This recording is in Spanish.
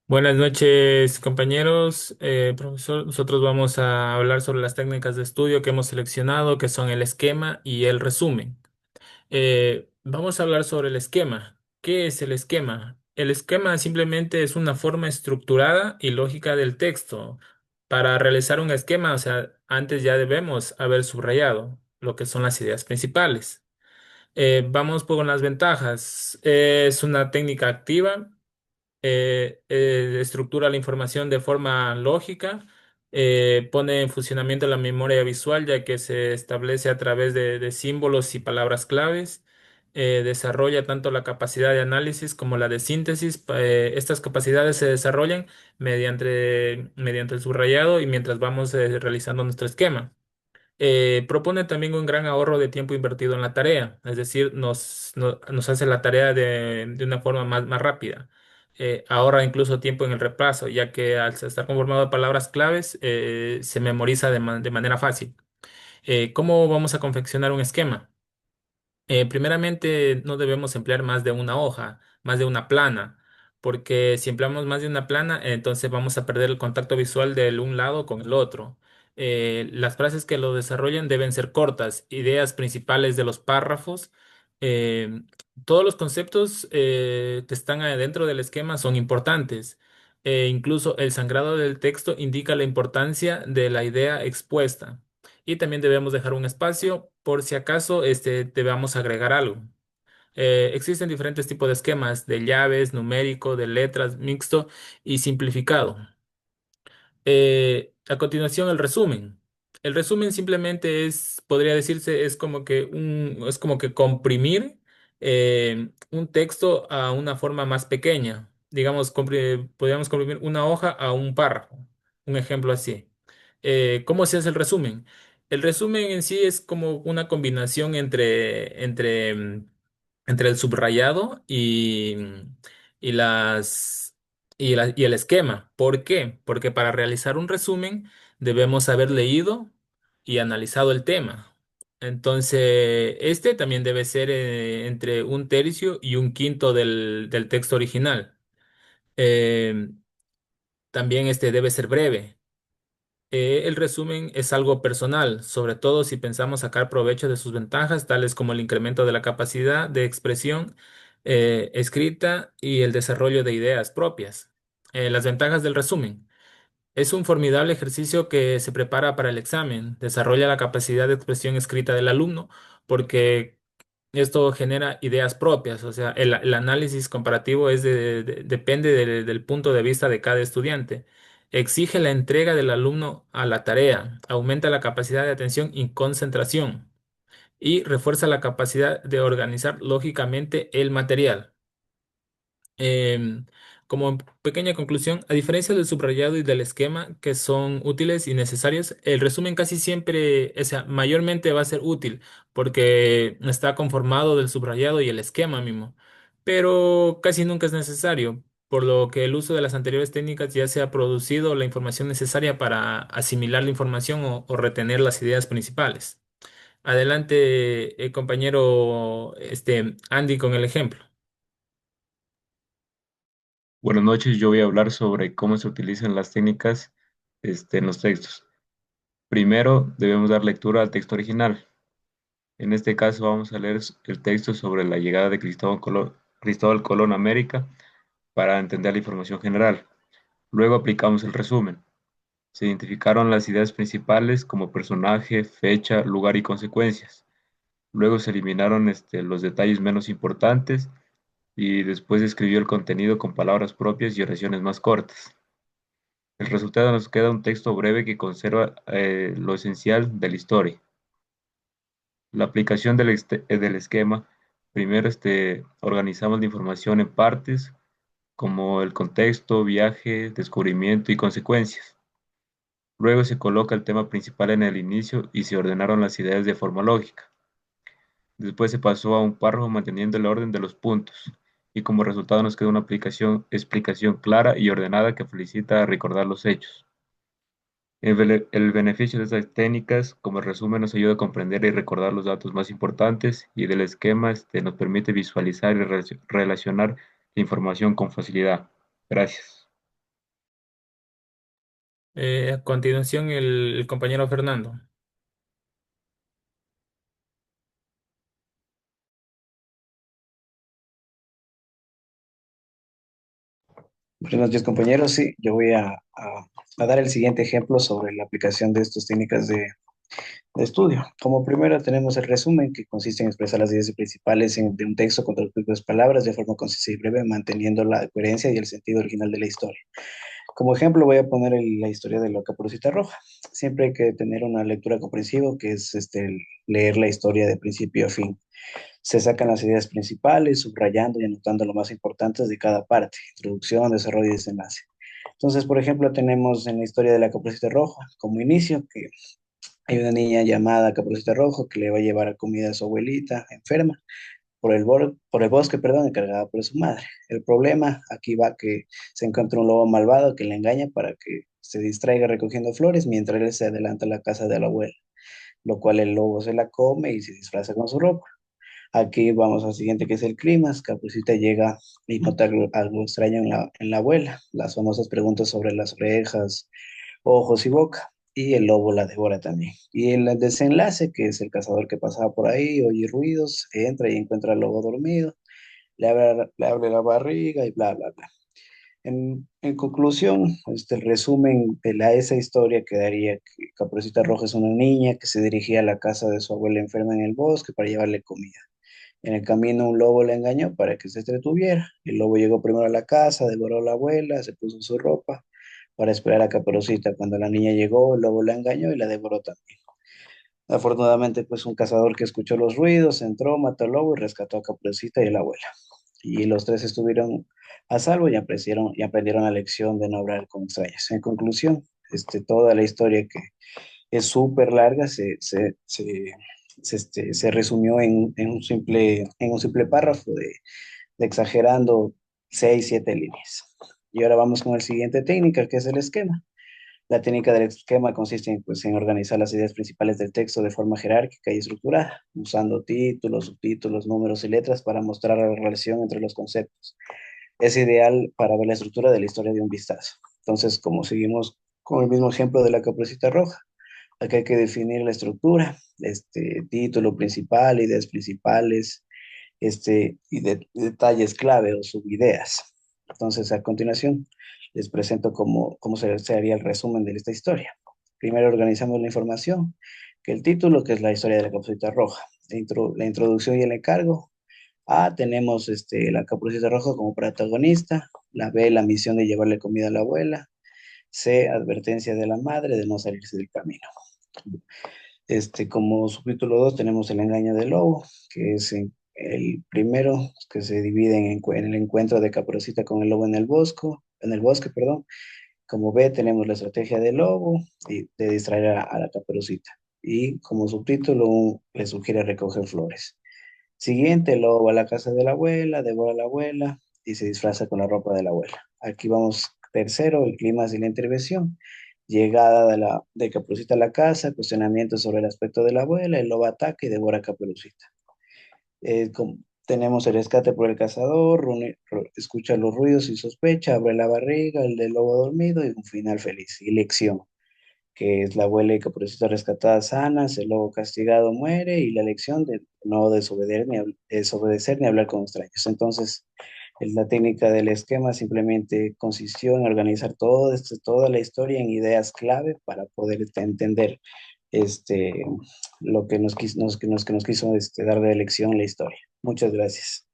Buenas noches, compañeros. Profesor, nosotros vamos a hablar sobre las técnicas de estudio que hemos seleccionado, que son el esquema y el resumen. Vamos a hablar sobre el esquema. ¿Qué es el esquema? El esquema simplemente es una forma estructurada y lógica del texto. Para realizar un esquema, o sea, antes ya debemos haber subrayado lo que son las ideas principales. Vamos por las ventajas. Es una técnica activa, estructura la información de forma lógica, pone en funcionamiento la memoria visual, ya que se establece a través de símbolos y palabras claves. Desarrolla tanto la capacidad de análisis como la de síntesis. Estas capacidades se desarrollan mediante el subrayado y mientras vamos realizando nuestro esquema. Propone también un gran ahorro de tiempo invertido en la tarea, es decir, nos hace la tarea de una forma más rápida. Ahorra incluso tiempo en el repaso, ya que al estar conformado de palabras claves, se memoriza de manera fácil. ¿Cómo vamos a confeccionar un esquema? Primeramente, no debemos emplear más de una hoja, más de una plana, porque si empleamos más de una plana, entonces vamos a perder el contacto visual del un lado con el otro. Las frases que lo desarrollan deben ser cortas, ideas principales de los párrafos. eh, Todos los conceptos que están dentro del esquema son importantes. Incluso el sangrado del texto indica la importancia de la idea expuesta. Y también debemos dejar un espacio por si acaso debamos agregar algo. Existen diferentes tipos de esquemas de llaves, numérico, de letras, mixto y simplificado. A continuación, el resumen. El resumen simplemente es, podría decirse, es como que comprimir un texto a una forma más pequeña. Digamos, podríamos comprimir una hoja a un párrafo. Un ejemplo así. ¿Cómo se hace el resumen? El resumen en sí es como una combinación entre el subrayado y y el esquema. ¿Por qué? Porque para realizar un resumen debemos haber leído y analizado el tema. Entonces, este también debe ser entre un tercio y un quinto del texto original. Eh, También este debe ser breve. El resumen es algo personal, sobre todo si pensamos sacar provecho de sus ventajas, tales como el incremento de la capacidad de expresión escrita y el desarrollo de ideas propias. Las ventajas del resumen. Es un formidable ejercicio que se prepara para el examen, desarrolla la capacidad de expresión escrita del alumno, porque esto genera ideas propias, o sea, el análisis comparativo depende del punto de vista de cada estudiante. Exige la entrega del alumno a la tarea, aumenta la capacidad de atención y concentración y refuerza la capacidad de organizar lógicamente el material. Em, Como pequeña conclusión, a diferencia del subrayado y del esquema, que son útiles y necesarios, el resumen casi siempre, o sea, mayormente va a ser útil porque está conformado del subrayado y el esquema mismo, pero casi nunca es necesario, por lo que el uso de las anteriores técnicas ya se ha producido la información necesaria para asimilar la información o retener las ideas principales. Adelante, compañero, Andy, con el ejemplo. Buenas noches, yo voy a hablar sobre cómo se utilizan las técnicas en los textos. Primero, debemos dar lectura al texto original. En este caso, vamos a leer el texto sobre la llegada de Cristóbal Colón a América para entender la información general. Luego aplicamos el resumen. Se identificaron las ideas principales como personaje, fecha, lugar y consecuencias. Luego se eliminaron los detalles menos importantes y después se escribió el contenido con palabras propias y oraciones más cortas. El resultado nos queda un texto breve que conserva lo esencial de la historia. La aplicación del esquema, primero organizamos la información en partes, como el contexto, viaje, descubrimiento y consecuencias. Luego se coloca el tema principal en el inicio y se ordenaron las ideas de forma lógica. Después se pasó a un párrafo manteniendo el orden de los puntos, y como resultado nos queda una explicación clara y ordenada que felicita a recordar los hechos. El beneficio de estas técnicas, como resumen, nos ayuda a comprender y recordar los datos más importantes y del esquema nos permite visualizar y relacionar la información con facilidad. Gracias. A continuación, el compañero Fernando. Buenas noches, compañeros. Sí, yo voy a dar el siguiente ejemplo sobre la aplicación de estas técnicas de estudio. Como primero tenemos el resumen, que consiste en expresar las ideas principales de un texto con dos palabras de forma concisa y breve, manteniendo la coherencia y el sentido original de la historia. Como ejemplo, voy a poner la historia de la Caperucita Roja. Siempre hay que tener una lectura comprensiva, que es leer la historia de principio a fin. Se sacan las ideas principales, subrayando y anotando lo más importante de cada parte, introducción, desarrollo y desenlace. Entonces, por ejemplo, tenemos en la historia de la Caperucita Roja como inicio que hay una niña llamada Caperucita Roja que le va a llevar a comida a su abuelita enferma por el bosque, perdón, encargada por su madre. El problema aquí va que se encuentra un lobo malvado que le engaña para que se distraiga recogiendo flores mientras él se adelanta a la casa de la abuela, lo cual el lobo se la come y se disfraza con su ropa. Aquí vamos al siguiente, que es el clima. Caperucita llega y nota algo extraño en la abuela. Las famosas preguntas sobre las orejas, ojos y boca. Y el lobo la devora también. Y el desenlace, que es el cazador que pasaba por ahí, oye ruidos, entra y encuentra al lobo dormido, le abre la barriga y bla, bla, bla. En conclusión, el resumen de esa historia quedaría que Caperucita Roja es una niña que se dirigía a la casa de su abuela enferma en el bosque para llevarle comida. En el camino un lobo le engañó para que se entretuviera. El lobo llegó primero a la casa, devoró a la abuela, se puso su ropa para esperar a Caperucita. Cuando la niña llegó, el lobo la engañó y la devoró también. Afortunadamente, pues un cazador que escuchó los ruidos entró, mató al lobo y rescató a Caperucita y a la abuela. Y los tres estuvieron a salvo y aprendieron la lección de no hablar con extraños. En conclusión, toda la historia que es súper larga se resumió en un simple párrafo de exagerando 6, 7 líneas. Y ahora vamos con la siguiente técnica, que es el esquema. La técnica del esquema consiste en organizar las ideas principales del texto de forma jerárquica y estructurada, usando títulos, subtítulos, números y letras para mostrar la relación entre los conceptos. Es ideal para ver la estructura de la historia de un vistazo. Entonces, como seguimos con el mismo ejemplo de la Caperucita Roja, aquí hay que definir la estructura, título principal, ideas principales, detalles clave o subideas. Entonces, a continuación, les presento cómo se haría el resumen de esta historia. Primero organizamos la información, que el título, que es la historia de la Caperucita Roja, la introducción y el encargo. A, tenemos la Caperucita Roja como protagonista. La B, la misión de llevarle comida a la abuela. C, advertencia de la madre de no salirse del camino. Como subtítulo 2 tenemos el engaño del lobo, que es el primero, que se divide en el encuentro de Caperucita con el lobo en el bosque, perdón. Como B tenemos la estrategia del lobo y de distraer a la Caperucita. Y como subtítulo le sugiere recoger flores. Siguiente, el lobo va a la casa de la abuela, devora a la abuela y se disfraza con la ropa de la abuela. Aquí vamos, tercero, el clima de la intervención. Llegada de Caperucita a la casa, cuestionamiento sobre el aspecto de la abuela, el lobo ataca y devora a Caperucita. Tenemos el rescate por el cazador, escucha los ruidos y sospecha, abre la barriga, el del lobo dormido y un final feliz. Y lección, que es la abuela y Caperucita rescatada sanas, el lobo castigado muere y la lección de no desobedecer ni hablar con extraños. Entonces, la técnica del esquema simplemente consistió en organizar toda la historia en ideas clave para poder entender este, lo que nos quiso dar de lección la historia. Muchas gracias.